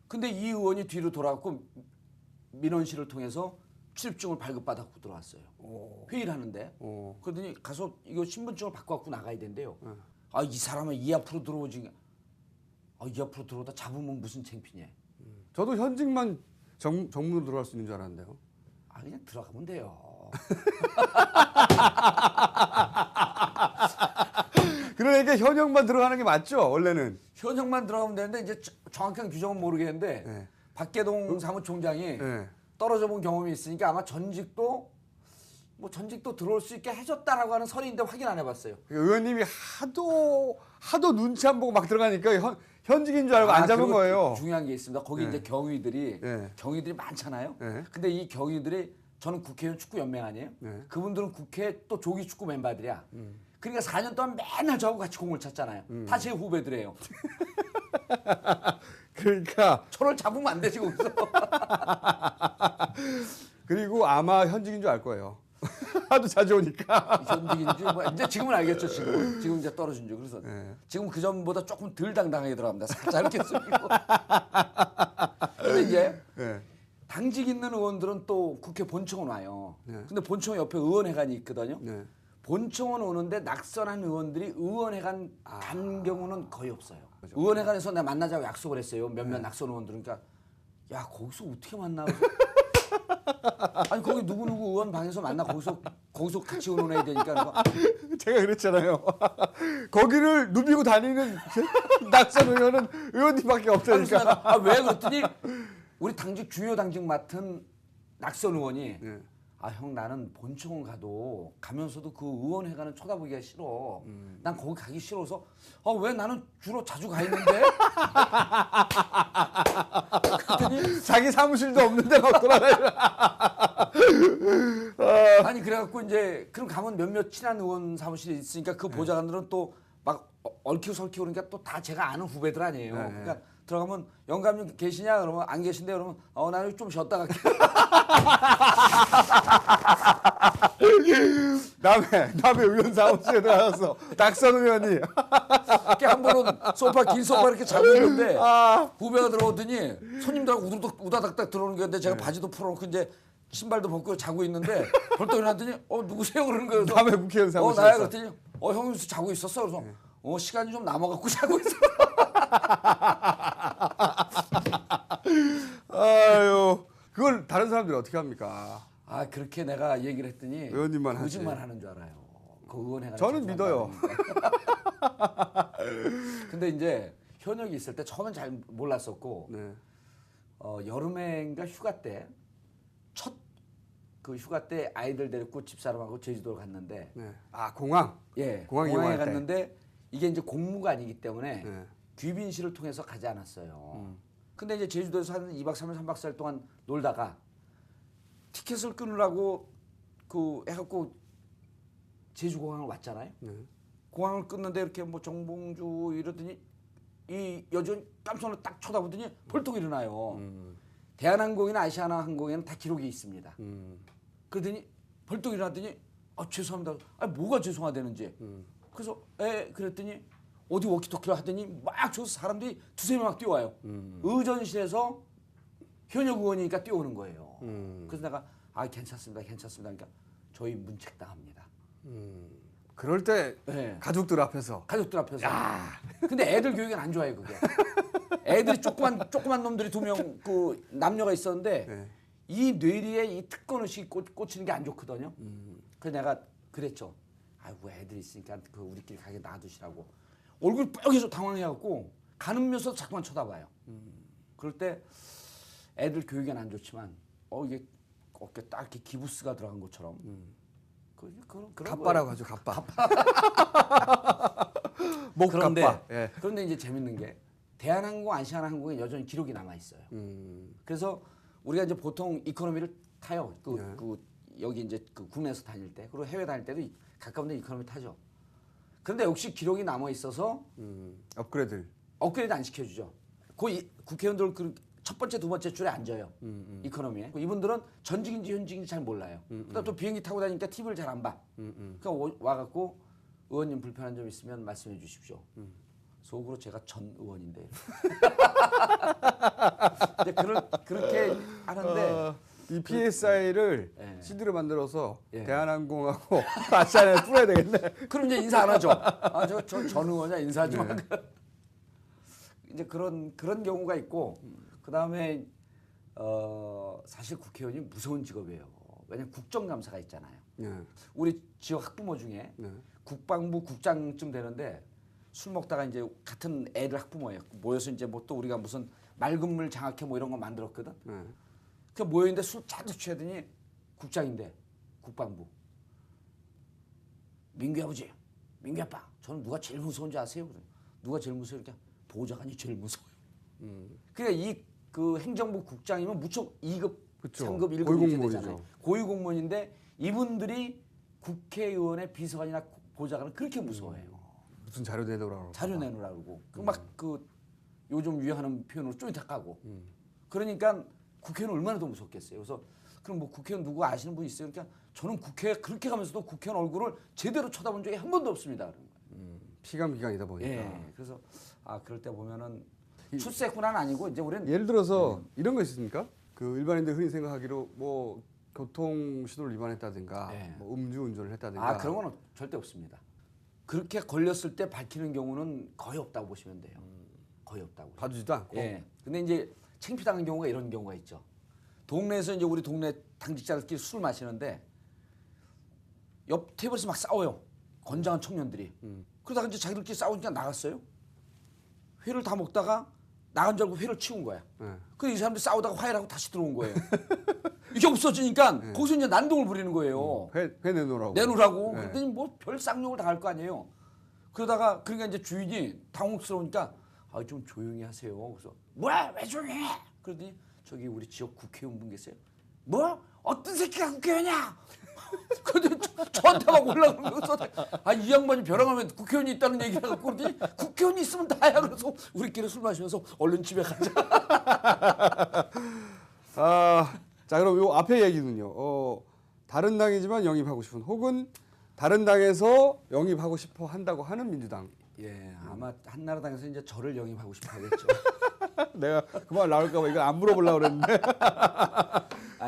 근데 이 의원이 뒤로 돌아가고 민원실을 통해서 출입증을 발급받았고 들어왔어요. 회의를 하는데. 그러더니 가서 이거 신분증을 바꿔 갖고 나가야 된대요. 이 사람은 이 앞으로 들어오지. 이 앞으로 들어오다 잡으면 무슨 창피냐. 저도 현직만 정문으로 들어갈 수 있는 줄 알았는데요. 그냥 들어가면 돼요. 그러니까 현역만 들어가는 게 맞죠, 원래는. 현역만 들어가면 되는데 이제 정확한 규정은 모르겠는데 네. 박계동 사무총장이 네. 떨어져 본 경험이 있으니까 아마 전직도 들어올 수 있게 해줬다라고 하는 설인데 확인 안 해봤어요. 의원님이 하도 눈치 안 보고 막 들어가니까 현직인 줄 알고 안 잡은 그리고 거예요. 중요한 게 있습니다. 거기 네. 이제 경위들이 네. 많잖아요. 네. 근데 이 경위들이 저는 국회의원 축구 연맹 아니에요? 네. 그분들은 국회 또 조기 축구 멤버들이야. 그러니까 4년 동안 맨날 저하고 같이 공을 찼잖아요. 다 제 후배들이에요. 그러니까 저를 잡으면 안 되지 거기서. 그리고 아마 현직인 줄 알 거예요. 하도 자주 오니까. 현직인지 이제 지금은 알겠죠. 지금 이제 떨어진 줄. 그래서 네. 지금 그 전보다 조금 덜 당당하게 들어갑니다. 살짝 이렇게 숙이고. 근데 이제 네. 당직 있는 의원들은 또 국회 본청은 와요. 네. 근데 본청 옆에 의원회관이 있거든요. 네. 본청은 오는데 낙선한 의원들이 의원회관 간 경우는 거의 없어요. 의원회관에서 내가 만나자고 약속을 했어요. 몇몇 낙선 의원들은. 그러니까 야 거기서 어떻게 만나? 아니 거기 누구누구 의원 방에서 만나 거기서 같이 의논해야 되니까. 제가 그랬잖아요. 거기를 누비고 다니는 낙선 의원은 의원님밖에 없다니까. 왜 그랬더니 우리 주요 당직 맡은 낙선 의원이 네. 형 나는 본청은 가면서도 그 의원회관은 쳐다보기가 싫어. 난 거기 가기 싫어서 왜 나는 주로 자주 가 있는데? 자기 사무실도 없는데 막 돌아다니고. 아니 그래갖고 이제 그럼 가면 몇몇 친한 의원 사무실이 있으니까 그 보좌관들은 또 막 얽히고 설키고 그러니까 또 다 제가 아는 후배들 아니에요. 네. 그러니까 들어가면 영감님 계시냐 그러면 안 계신데 그러면 나는 좀 쉬었다 갈게. 남의 의원 사무실에 들어가서 낙선 의원이 이렇게 한 번은 긴 소파 이렇게 자고 있는데 후배가 들어오더니 손님들하고 우다닥닥 들어오는 건데 제가 바지도 풀어놓고 이제 신발도 벗고 자고 있는데 벌떡 일어났더니 누구세요 그러는 거예요. 그래서 남의 국회의원 사무실에서. 나야 그랬더니 형님 자고 있었어. 그래서 시간이 좀 남아갖고 자고 있어. 아유, 그걸 다른 사람들이 어떻게 합니까? 그렇게 내가 얘기를 했더니 의원님만 거짓말 하지. 하는 줄 알아요. 그 의원 해가 저는 믿어요. 근데 이제 현역이 있을 때 처음엔 잘 몰랐었고 네. 여름에인가 휴가 때 첫 그 휴가 때 아이들 데리고 집사람하고 제주도를 갔는데 네. 공항. 예 공항 공항에 이용할 때. 갔는데 이게 이제 공무가 아니기 때문에 네. 귀빈실을 통해서 가지 않았어요. 근데 이제 제주도에서 한 2박 3일 3박 4일 동안 놀다가 티켓을 끊으라고 해갖고 제주공항을 왔잖아요. 네. 공항을 끊는데 이렇게 뭐 정봉주 이러더니 이 여전 깜짝 놀라 딱 쳐다보더니 벌떡 일어나요. 대한항공이나 아시아나항공에는 다 기록이 있습니다. 그러더니 벌떡 일어나더니 죄송합니다. 뭐가 죄송하다는지. 그래서 그랬더니 어디 워키토키를 하더니 막 저기서 사람들이 두세 명 막 뛰어와요. 의전실에서 현역 의원이니까 뛰어오는 거예요. 그래서 내가 괜찮습니다. 그러니까 저희 문책 당합니다. 그럴 때 네. 가족들 앞에서. 근데 애들 교육은 안 좋아요 그게. 애들이 조그만 놈들이 2명 그 남녀가 있었는데 네. 이 뇌리에 이 특권 의식이 꽂히는 게 안 좋거든요. 그래서 내가 그랬죠. 애들이 있으니까 우리끼리 가게 놔두시라고. 얼굴 빨개서 당황해갖고 가는 면서 자꾸만 쳐다봐요. 그럴 때 애들 교육엔 안 좋지만 이게 어깨 딱 이렇게 기부스가 들어간 것처럼. 그런 갑바라고 하죠. 갑바. 목 그런데 갑바. 예. 그런데 이제 재밌는 게 대한항공, 아시아나항공에 여전히 기록이 남아 있어요. 그래서 우리가 이제 보통 이코노미를 타요. 여기 이제 국내에서 다닐 때 그리고 해외 다닐 때도 가까운 데 이코노미 타죠. 그런데 역시 기록이 남아 있어서 업그레이드 안 시켜주죠. 국회의원들 첫 번째, 두 번째 줄에 앉아요. 이코노미에. 이분들은 전직인지 현직인지 잘 몰라요. 그다음 또 비행기 타고 다니니까 TV를 잘 안 봐. 그러니까 와갖고 의원님 불편한 점 있으면 말씀해 주십시오. 속으로 제가 전 의원인데. 근데 그렇게 하는데 이 PSI를 예. CD로 만들어서 예. 대한항공하고 아시아나에 뿌려야 되겠네. 그럼 이제 인사 안 하죠. 전 의원이야 인사하지 마. 이제 그런 경우가 있고 그다음에 사실 국회의원이 무서운 직업이에요. 왜냐면 국정감사가 있잖아요. 네. 우리 지역 학부모 중에 네. 국방부 국장쯤 되는데 술 먹다가 이제 같은 애들 학부모예요. 모여서 이제 뭐 또 우리가 무슨 맑은 물 장학회 뭐 이런 거 만들었거든. 네. 그 모여있는데 술 잔뜩 취하더니 국장인데 국방부 민규 아버지, 민규 아빠, 저는 누가 제일 무서운지 아세요? 누가 제일 무서워요? 그러니까 보좌관이 제일 무서워요. 그러니까 그 행정부 국장이면 무척 2급, 그쵸. 3급, 1급 고위공무원이죠. 고위공무원인데 이분들이 국회의원의 비서관이나 보좌관을 그렇게 무서워해요. 무슨 자료 내놓으라고. 자료 내놓으라고. 요즘 유행하는 표현으로 쪼이다 까고. 그러니까 국회의원 얼마나 더 무섭겠어요. 그래서 그럼 뭐 국회의원 누구 아시는 분 있어요? 그러니까 저는 국회에 그렇게 가면서도 국회의원 얼굴을 제대로 쳐다본 적이 한 번도 없습니다. 피감기관이다 보니까. 예. 그래서 그럴 때 보면은 출세군은 아니고 이제 우리는 예를 들어서 이런 거 있습니까? 그 일반인들 흔히 생각하기로 뭐 교통 신호를 위반했다든가, 네. 뭐 음주운전을 했다든가. 그런 건 절대 없습니다. 그렇게 걸렸을 때 밝히는 경우는 거의 없다고 보시면 돼요. 거의 없다고. 봐주지도 않고. 예. 근데 이제 창피당한 경우가 이런 경우가 있죠. 동네에서 이제 우리 동네 당직자들끼리 술 마시는데 옆 테이블에서 막 싸워요. 건장한 청년들이. 그러다가 이제 자기들끼리 싸우니까 나갔어요. 회를 다 먹다가 나간 줄 알고 회를 치운 거야. 네. 그래서 이 사람들이 싸우다가 화해를 하고 다시 들어온 거예요. 이게 없어지니까 거기서 이제 난동을 부리는 거예요. 회 내놓으라고. 내놓으라고. 네. 그랬더니 뭐 별 쌍욕을 당할 거 아니에요. 그러다가 그러니까 이제 주인이 당혹스러우니까 좀 조용히 하세요. 그래서 왜 조용히 해? 그러더니 저기 우리 지역 국회의원 분 계세요. 뭐? 어떤 새끼가 국회의원이야? 근데 저한테 막 올라오면서 이 양반이 벼랑하면 국회의원이 있다는 얘기를 갖고 그러더니 국회의원이 있으면 다야. 그래서 우리끼리 술 마시면서 얼른 집에 가자. 자 그럼 요 앞에 얘기는요. 다른 당이지만 영입하고 싶은 혹은 다른 당에서 영입하고 싶어 한다고 하는 민주당. 예, 아마 한나라당에서 이제 저를 영입하고 싶어 하겠죠. 내가 그 말 나올까 봐 이거 안 물어보려고 그랬는데.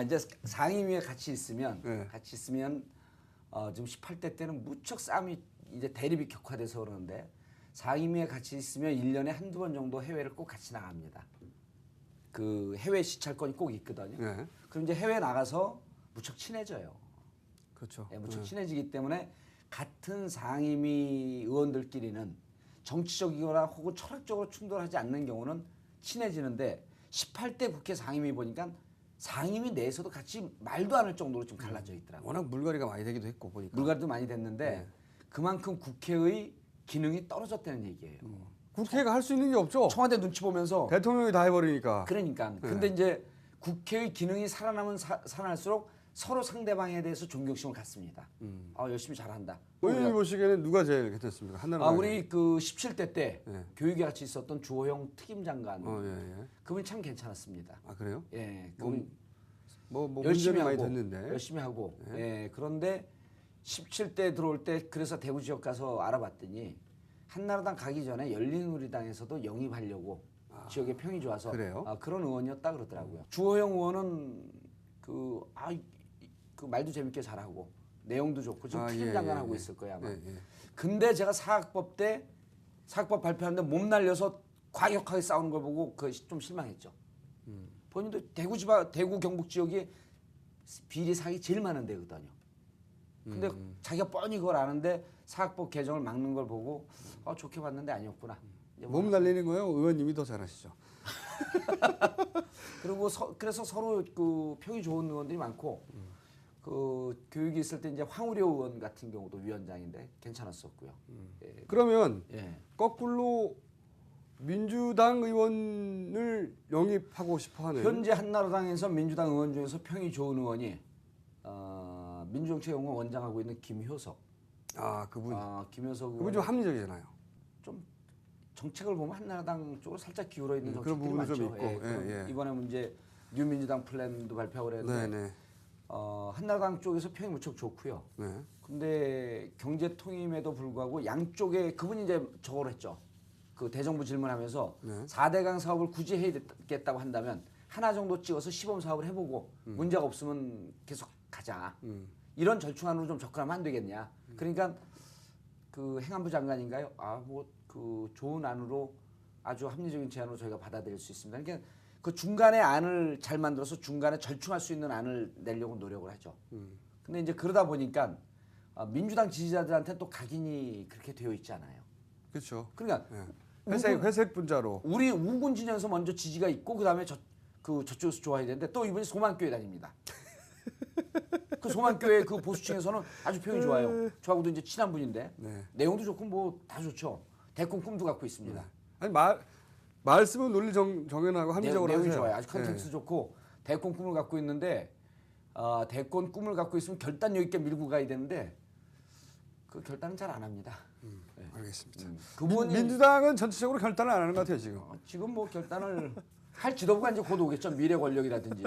이제 상임위에 같이 있으면 네. 지금 18대 때는 무척 싸움이 이제 대립이 격화돼서 그러는데 상임위에 같이 있으면 1년에 한두 번 정도 해외를 꼭 같이 나갑니다. 그 해외 시찰권이 꼭 있거든요. 네. 그럼 이제 해외 나가서 무척 친해져요. 그렇죠. 예, 무척 친해지기 때문에 같은 상임위 의원들끼리는 정치적이거나 혹은 철학적으로 충돌하지 않는 경우는 친해지는데 18대 국회 상임위 보니까 상임위 내에서도 같이 말도 안 할 정도로 좀 갈라져 있더라고요. 워낙 물갈이가 많이 되기도 했고 보니까. 물갈이도 많이 됐는데 그만큼 국회의 기능이 떨어졌다는 얘기예요. 국회가 할 수 있는 게 없죠. 청와대 눈치 보면서 대통령이 다 해버리니까. 그러니까 근데 이제 국회의 기능이 살아나면 살아날수록 서로 상대방에 대해서 존경심을 갖습니다. 열심히 잘한다. 의원님 보시기에는 누가 제일 괜찮습니까? 한나라당. 우리 그 17대 때 네. 교육에 같이 있었던 주호영 특임 장관. 예. 그분이 참 괜찮았습니다. 아 그래요? 예, 그분 뭐 열심히 문제는 많이 하고 됐는데. 열심히 하고. 예, 그런데 17대 들어올 때 그래서 대구 지역 가서 알아봤더니 한나라당 가기 전에 열린우리당에서도 영입하려고 지역의 평이 좋아서 그래요? 그런 의원이었다 그러더라고요. 주호영 의원은 그 말도 재밌게 잘하고 내용도 좋고 지금 특임 장관 하고 있을 거야 아마. 근데 제가 사학법 때 사학법 발표하는데 몸 날려서 과격하게 싸우는 걸 보고 좀 실망했죠. 본인도 대구 경북 지역이 비리 사기 제일 많은 데거든요. 근데 자기가 뻔히 그걸 아는데 사학법 개정을 막는 걸 보고 좋게 봤는데 아니었구나. 몸 날리는 거요? 의원님이 더 잘하시죠. 그리고 그래서 서로 그 평이 좋은 의원들이 많고 그 교육이 있을 때 이제 황우려 의원 같은 경우도 위원장인데 괜찮았었고요. 예. 그러면 예. 거꾸로 민주당 의원을 영입하고 싶어하는 현재 한나라당에서 민주당 의원 중에서 평이 좋은 의원이 민주정책연구원 원장하고 있는 김효석. 그분. 김효석 그분 의원 좀 합리적이잖아요. 좀 정책을 보면 한나라당 쪽으로 살짝 기울어 있는 그런 정책들이 부분도 많죠. 좀 있고. 예. 이번에 문제 뉴민주당 플랜도 발표를 했는데 네네. 한나라당 쪽에서 평이 무척 좋고요. 네. 근데 경제 통임에도 불구하고 양쪽에 그분이 이제 저걸 했죠. 그 대정부 질문하면서 4대강 사업을 굳이 해야겠다고 한다면 하나 정도 찍어서 시범 사업을 해보고 문제가 없으면 계속 가자. 이런 절충안으로 좀 접근하면 안 되겠냐. 그러니까 그 행안부 장관인가요? 그 좋은 안으로 아주 합리적인 제안으로 저희가 받아들일 수 있습니다. 그러니까 그 중간에 안을 잘 만들어서 중간에 절충할 수 있는 안을 내려고 노력을 하죠. 근데 이제 그러다 보니까 민주당 지지자들한테 또 각인이 그렇게 되어 있잖아요. 그렇죠. 그러니까 회색 분자로. 우리 우군 진영에서 먼저 지지가 있고 그다음에 저쪽에서 좋아해야 되는데 또 이분이 소만교회 다닙니다. 그 소만교회 그 보수층에서는 아주 평이 좋아요. 저하고도 이제 친한 분인데 내용도 좋고 뭐 다 좋죠. 대권 꿈도 갖고 있습니다. 아니 말씀은 논리 정연하고 합리적으로 내용이 하세요. 좋아요. 아주 컨텐츠 좋고 대권 꿈을 갖고 있는데 대권 꿈을 갖고 있으면 결단력 있게 밀고 가야 되는데 그 결단은 잘 안 합니다. 알겠습니다. 그분이 민주당은 전체적으로 결단을 안 하는 것 같아요 지금. 지금 뭐 결단을 할 지도부가 이제 곧 오겠죠. 미래 권력이라든지.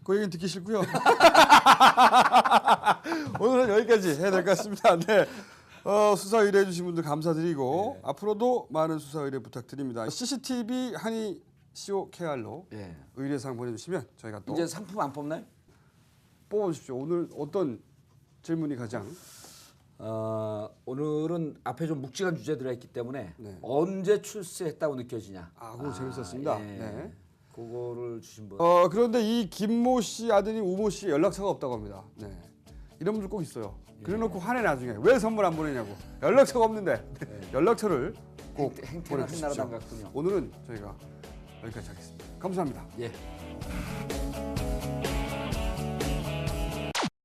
그 얘기는 듣기 싫고요. 오늘은 여기까지 해야 될 것 같습니다. 네. 수사 의뢰해 주신 분들 감사드리고 앞으로도 많은 수사 의뢰 부탁드립니다. CCTV 한이 COKR로 의뢰사항 보내주시면 저희가 또 이제 상품 안 뽑나요? 뽑아주십시오. 오늘 어떤 질문이 가장 오늘은 앞에 좀 묵직한 주제들이 있기 때문에 언제 출세했다고 느껴지냐. 그거 재밌었습니다. 예. 네. 그거를 주신 분. 그런데 이 김모 씨 아들이 우모 씨 연락처가 없다고 합니다. 네. 이런 분들 꼭 있어요. 그래놓고 화내 나중에 왜 선물 안 보내냐고. 연락처가 없는데 연락처를 꼭 행태는 보내주십시오. 한나라당 같군요. 오늘은 저희가 여기까지 하겠습니다. 감사합니다. 예.